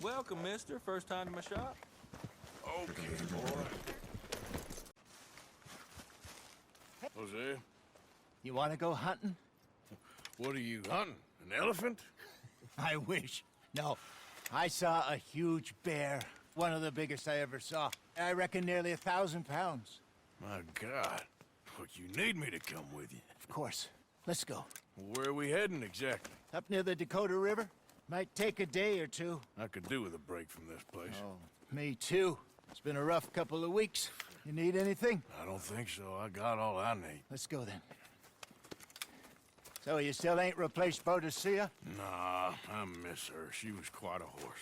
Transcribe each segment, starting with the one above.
Welcome, mister. First time to my shop? Okay, boy. Hosea, You want to go hunting? what are you hunting? An elephant? I wish. No, I saw a huge bear. One of the biggest I ever saw. I reckon nearly 1,000 pounds. My God. Look, you need me to come with you. Of course. Let's go. Where are we heading exactly? Up near the Dakota River. Might take a day or two. I could do with a break from this place. Oh, me too. It's been a rough couple of weeks. You need anything? I don't think so. I got all I need. Let's go then. So you still ain't replaced Hosea? Nah, I miss her. She was quite a horse.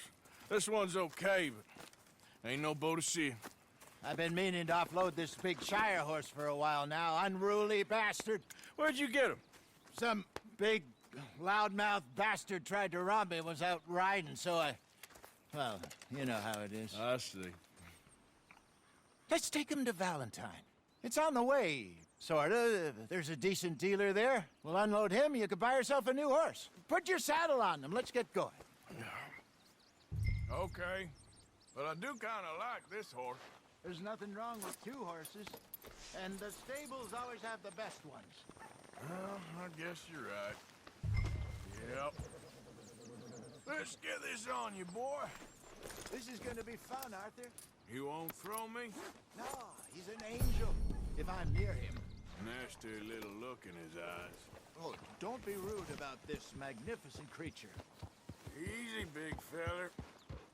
This one's okay, but ain't no boat to see. I've been meaning to offload this big Shire horse for a while now. Unruly bastard. Where'd you get him? Some big, loudmouth bastard tried to rob me and was out riding, so I... Well, you know how it is. I see. Let's take him to Valentine. It's on the way, sorta. There's a decent dealer there. We'll unload him, you could buy yourself a new horse. Put your saddle on him, let's get going. Okay, but I do kind of like this horse. There's nothing wrong with two horses, and the stables always have the best ones. Well, I guess you're right. Yep. Let's get this on you, boy. This is gonna be fun, Arthur. You won't throw me? No, he's an angel, if I'm near him. Nasty little look in his eyes. Oh, don't be rude about this magnificent creature. Easy, big feller.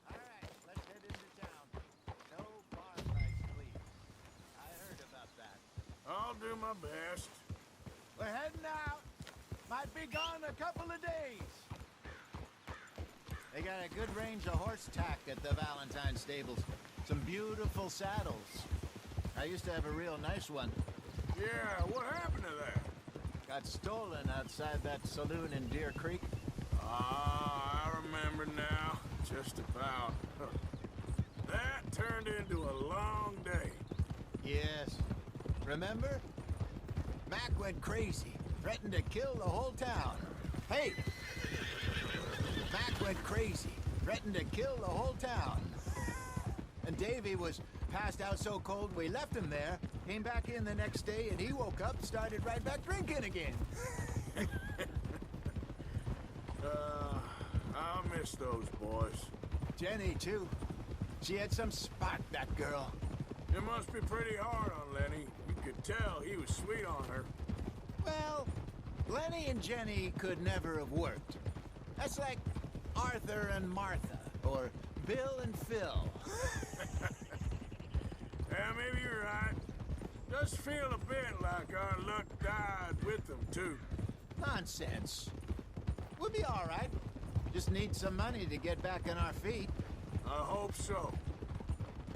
All right, let's head into town. No bar fights, please. I heard about that. I'll do my best. We're heading out. Might be gone a couple of days. They got a good range of horse tack at the Valentine stables. Some beautiful saddles. I used to have a real nice one. Yeah, what happened to that? Got stolen outside that saloon in Deer Creek. Ah, I remember now. Just about. That turned into a long day. Yes. Remember? Mac went crazy. Threatened to kill the whole town. Hey! Mac went crazy. Threatened to kill the whole town. And Davy was passed out so cold we left him there, came back in the next day, and he woke up, started right back drinking again. I'll miss those boys. Jenny, too. She had some spark, that girl. It must be pretty hard on Lenny. You could tell he was sweet on her. Well, Lenny and Jenny could never have worked. That's like Arthur and Martha, or Bill and Phil. Yeah, maybe you're right. Does feel a bit like our luck died with them, too. Nonsense. We'll be all right. Just need some money to get back on our feet. I hope so.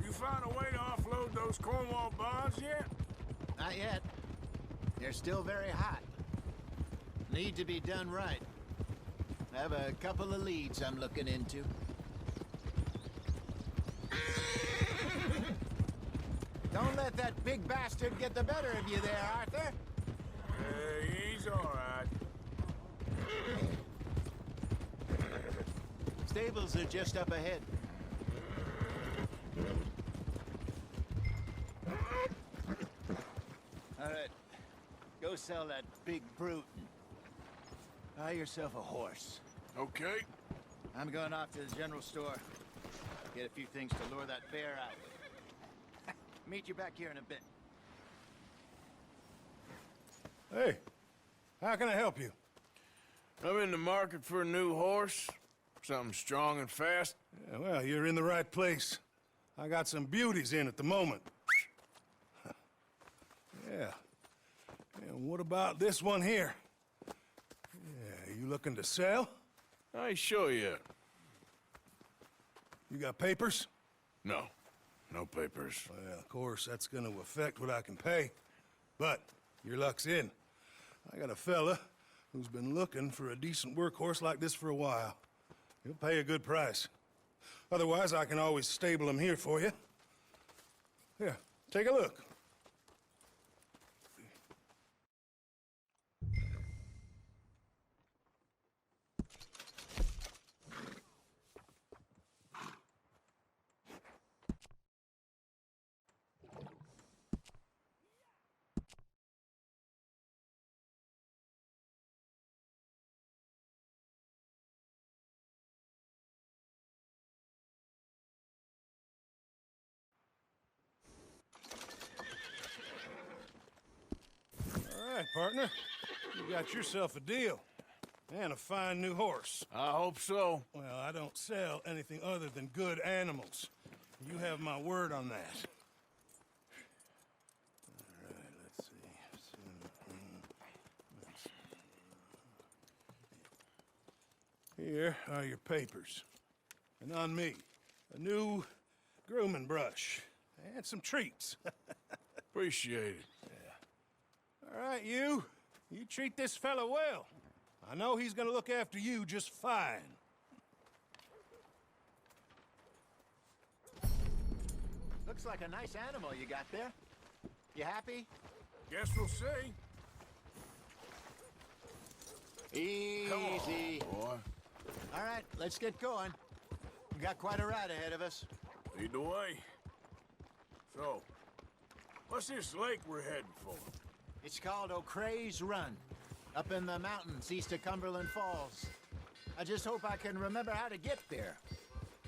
You found a way to offload those Cornwall bonds yet? Not yet. They're still very hot. Need to be done right. I have a couple of leads I'm looking into. Don't let that big bastard get the better of you there, Arthur. He's all right. Stables are just up ahead. All right. Go sell that big brute and buy yourself a horse. Okay. I'm going off to the general store. Get a few things to lure that bear out. Meet you back here in a bit. Hey, how can I help you? I'm in the market for a new horse. Something strong and fast. Yeah, well, you're in the right place. I got some beauties in at the moment. Yeah. And what about this one here? Yeah, you looking to sell? I ain't sure yet. You got papers? No. No papers. Well, of course, that's gonna affect what I can pay. But your luck's in. I got a fella who's been looking for a decent workhorse like this for a while. He'll pay a good price. Otherwise, I can always stable him here for you. Here, take a look. right, partner. You got yourself a deal. And a fine new horse. I hope so. Well, I don't sell anything other than good animals. You have my word on that. All right, let's see. Here are your papers. And on me, a new grooming brush. And some treats. Appreciate it. All right, you. You treat this fella well. I know he's gonna look after you just fine. Looks like a nice animal you got there. You happy? Guess we'll see. Easy. Boy, All right, let's get going. We got quite a ride ahead of us. lead the way. So, what's this lake we're heading for? It's called O'Creagh's Run, up in the mountains east of Cumberland Falls. I just hope I can remember how to get there.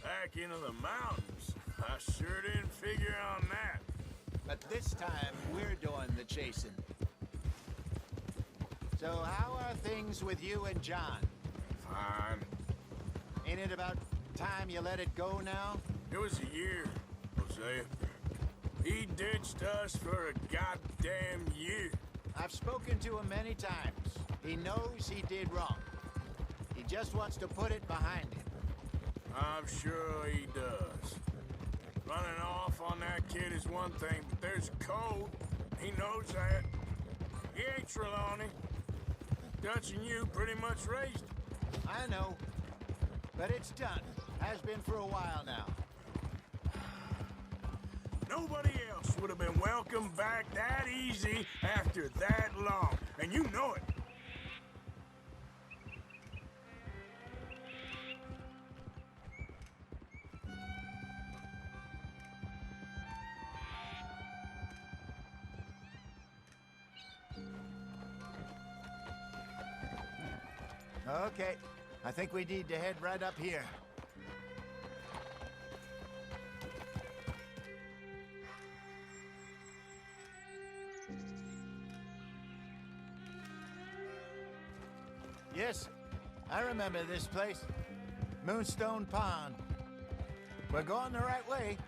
Back into the mountains. I sure didn't figure on that. But this time, we're doing the chasing. So how are things with you and John? Fine. Ain't it about time you let it go now? It was a year, Hosea. He ditched us for a goddamn year. I've spoken to him many times. He knows he did wrong. He just wants to put it behind him. I'm sure he does. Running off on that kid is one thing, but there's code. He knows that. He ain't Trelawney. Dutch and you pretty much raised him. I know. But it's done. Has been for a while now. Nobody else would have been welcomed back that easy after that long. And you know it. Okay. I think we need to head right up here. Yes, I remember this place. Moonstone Pond. We're going the right way.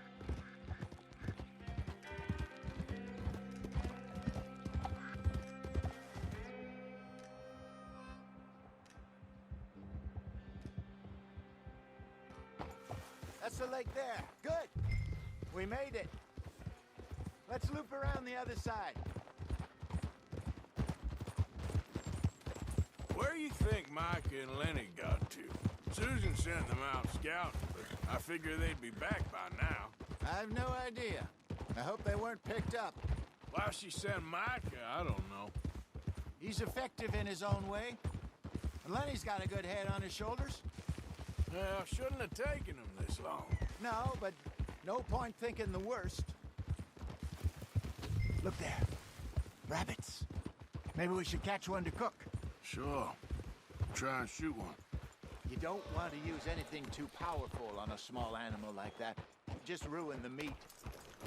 That's the lake there. Good. We made it. Let's loop around the other side. Where you think Micah and Lenny got to? Susan sent them out scouting, but I figure they'd be back by now. I've no idea. I hope they weren't picked up. Why she sent Micah, I don't know. He's effective in his own way. And Lenny's got a good head on his shoulders. Well, shouldn't have taken him this long. No, but no point thinking the worst. Look there. Rabbits. Maybe we should catch one to cook. Sure. Try and shoot one. You don't want to use anything too powerful on a small animal like that. Just ruin the meat.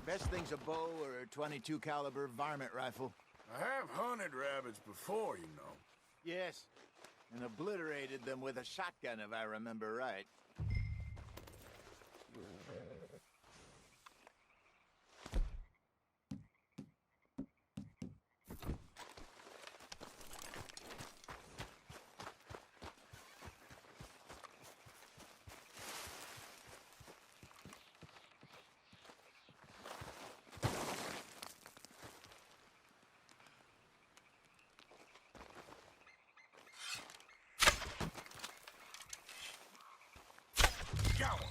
Best thing's a bow or a .22 caliber varmint rifle. I have hunted rabbits before, you know. Yes, and obliterated them with a shotgun if I remember right. Got one.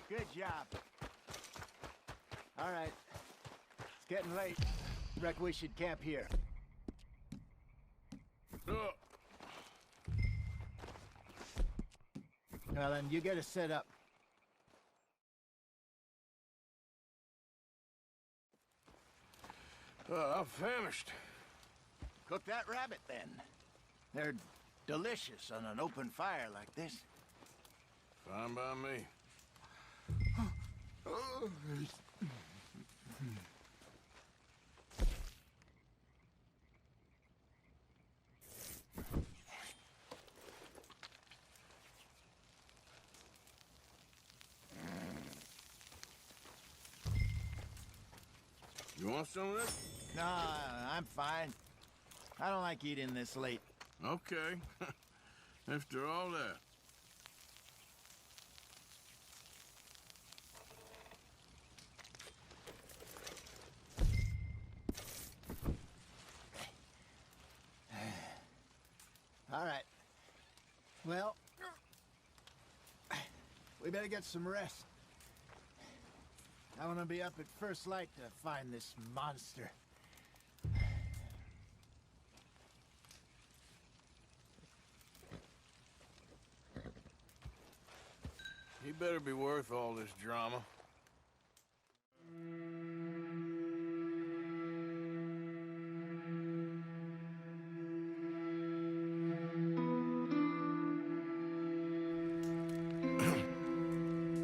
Good job. All right. It's getting late. Reckon we should camp here. Well, then you get us set up. I'm famished. Cook that rabbit, then. They're delicious on an open fire like this. Fine by me. You want some of this? No, I'm fine. I don't like eating this late. Okay. After all that. All right. Well, we better get some rest. I want to be up at first light to find this monster. He better be worth all this drama.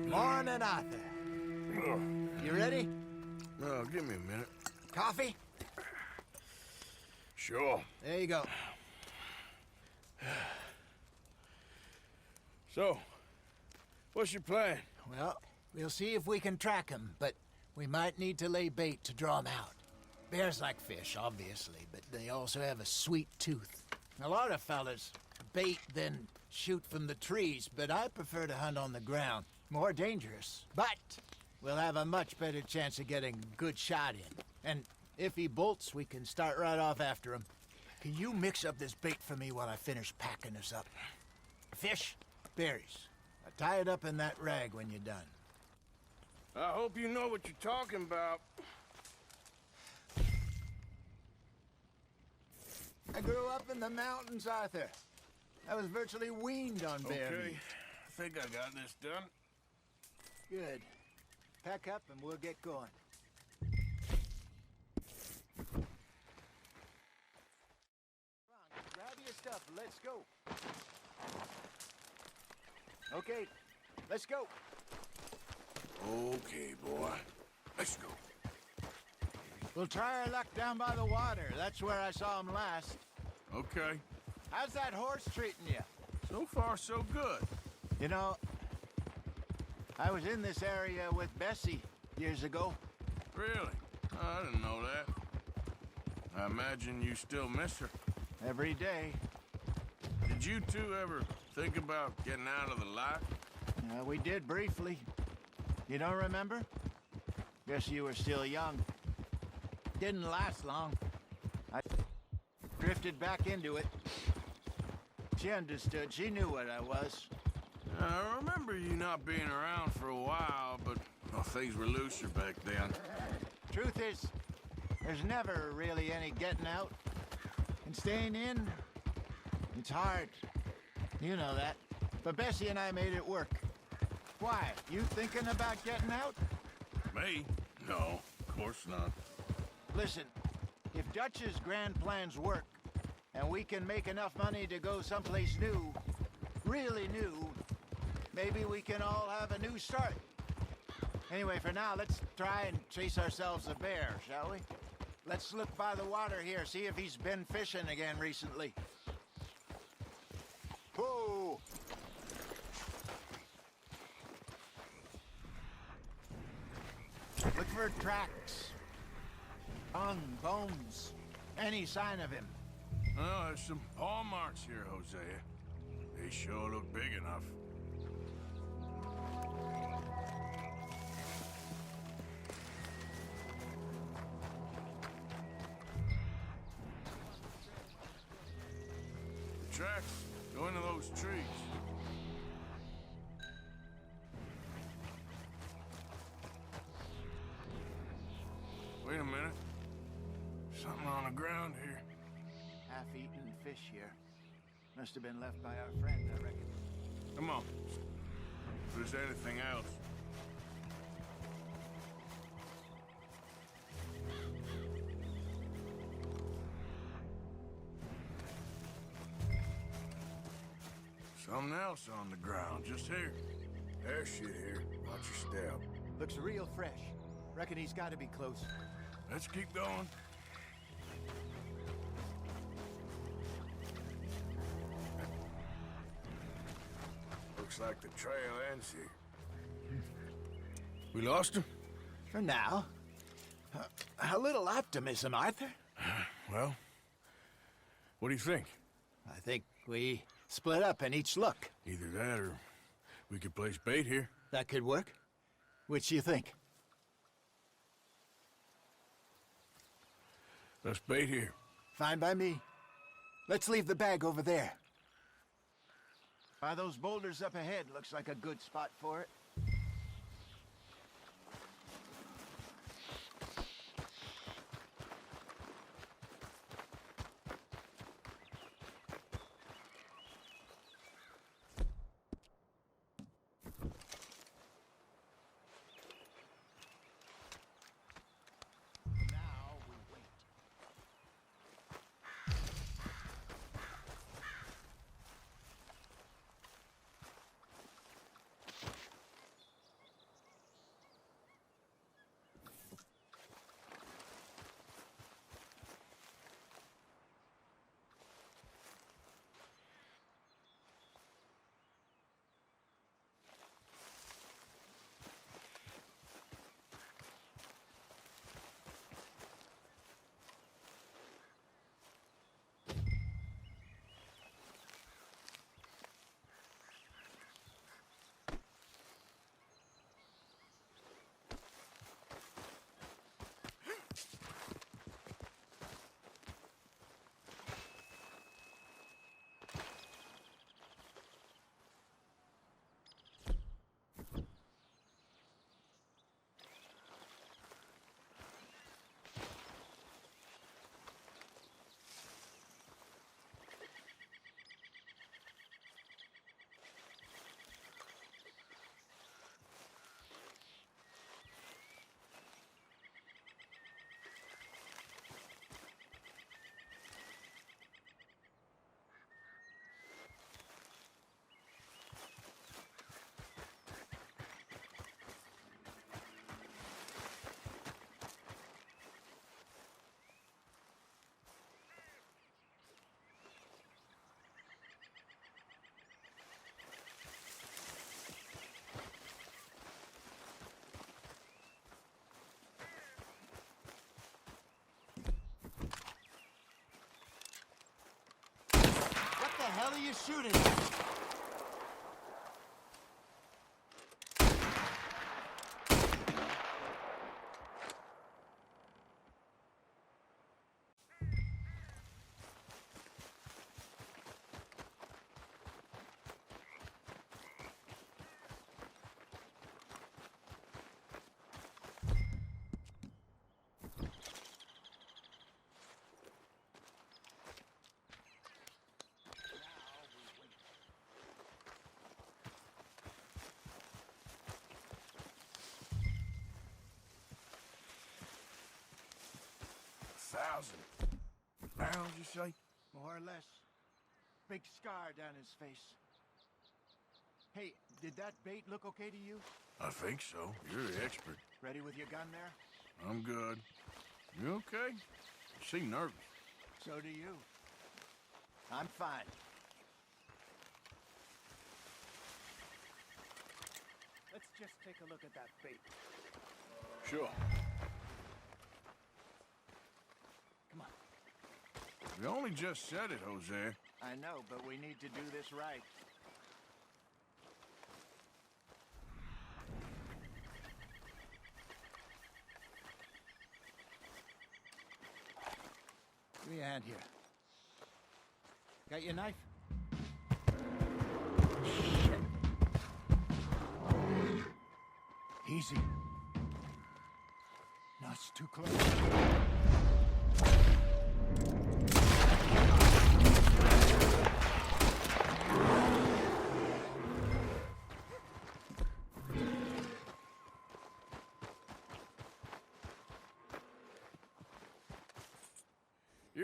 Morning, Arthur. You ready? No, give me a minute. Coffee? Sure. There you go. So, what's your plan? Well, we'll see if we can track him, but we might need to lay bait to draw him out. Bears like fish, obviously, but they also have a sweet tooth. A lot of fellas bait, then shoot from the trees, but I prefer to hunt on the ground. More dangerous, but we'll have a much better chance of getting a good shot in. And if he bolts, we can start right off after him. Can you mix up this bait for me while I finish packing this up? Fish, berries. Tie it up in that rag when you're done. I hope you know what you're talking about. I grew up in the mountains, Arthur. I was virtually weaned on bear Okay, meat. I think I got this done. Good. Pack up and we'll get going. Come on, grab your stuff and let's go. Okay, let's go. Okay, boy. Let's go. We'll try our luck down by the water. That's where I saw him last. Okay. How's that horse treating you? So far, so good. You know, I was in this area with Bessie years ago. Really? I didn't know that. I imagine you still miss her. Every day. Did you two ever think about getting out of the life? We did briefly. You don't remember? Guess you were still young. Didn't last long. I drifted back into it. She understood. She knew what I was. I remember you not being around for a while, but well, things were looser back then. Truth is, there's never really any getting out. And staying in, it's hard. You know that. But Bessie and I made it work. Why? You thinking about getting out? Me? No, of course not. Listen, if Dutch's grand plans work, and we can make enough money to go someplace new, really new, maybe we can all have a new start. Anyway, for now, let's try and chase ourselves a bear, shall we? Let's look by the water here, see if he's been fishing again recently. Whoa! Look for tracks. Tongue, bones, any sign of him. Well, there's some paw marks here, Hosea. They sure look big enough. The tracks go into those trees. around here? Half-eaten fish here. Must have been left by our friend, I reckon. Come on. If there's anything else. Something else on the ground, just here. There's shit here. Watch your step. Looks real fresh. Reckon he's got to be close. Let's keep going. Looks like the trail ends here. We lost him? For now. A little optimism, Arthur. Well, what do you think? I think we split up and each look. Either that or we could place bait here. That could work. Which you think? Let's bait here. Fine by me. Let's leave the bag over there. By those boulders up ahead, looks like a good spot for it. Now we wait. What the hell are you shooting at? Pounds, you say? More or less. Big scar down his face. Hey, did that bait look okay to you? I think so. You're the expert. Ready with your gun there? I'm good. You okay? You seem nervous. So do you. I'm fine. Let's just take a look at that bait. Sure. Come on. We only just said it, Hosea. I know, but we need to do this right. Give me a hand here. Got your knife? Shit. Easy. No, it's too close.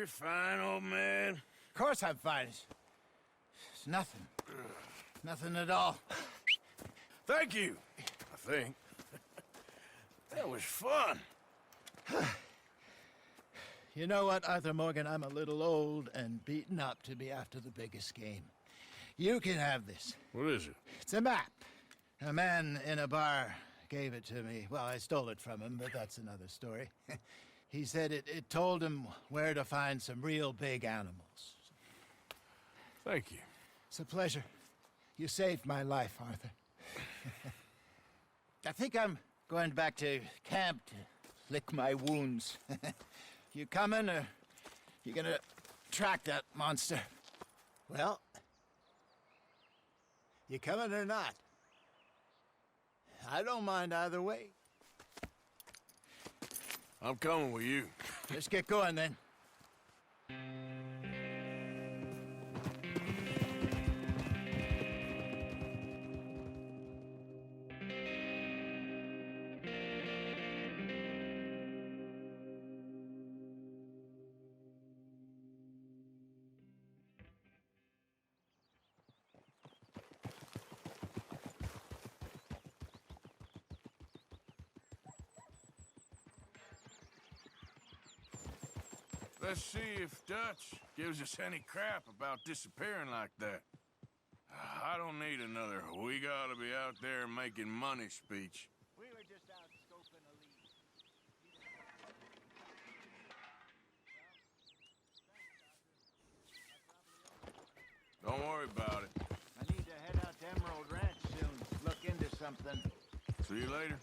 You're fine, old man. Of course I'm fine. It's nothing. Nothing at all. Thank you, I think. That was fun. You know what, Arthur Morgan? I'm a little old and beaten up to be after the biggest game. You can have this. What is it? It's a map. A man in a bar gave it to me. Well, I stole it from him, but that's another story. He said it told him where to find some real big animals. Thank you. It's a pleasure. You saved my life, Arthur. I think I'm going back to camp to lick my wounds. You coming, or you gonna track that monster? Well, you coming or not? I don't mind either way. I'm coming with you. Let's get going, then. Let's see if Dutch gives us any crap about disappearing like that. I don't need another "we gotta be out there making money" speech. We were just out scoping a lead. Don't worry about it. I need to head out to Emerald Ranch soon. Look into something. See you later.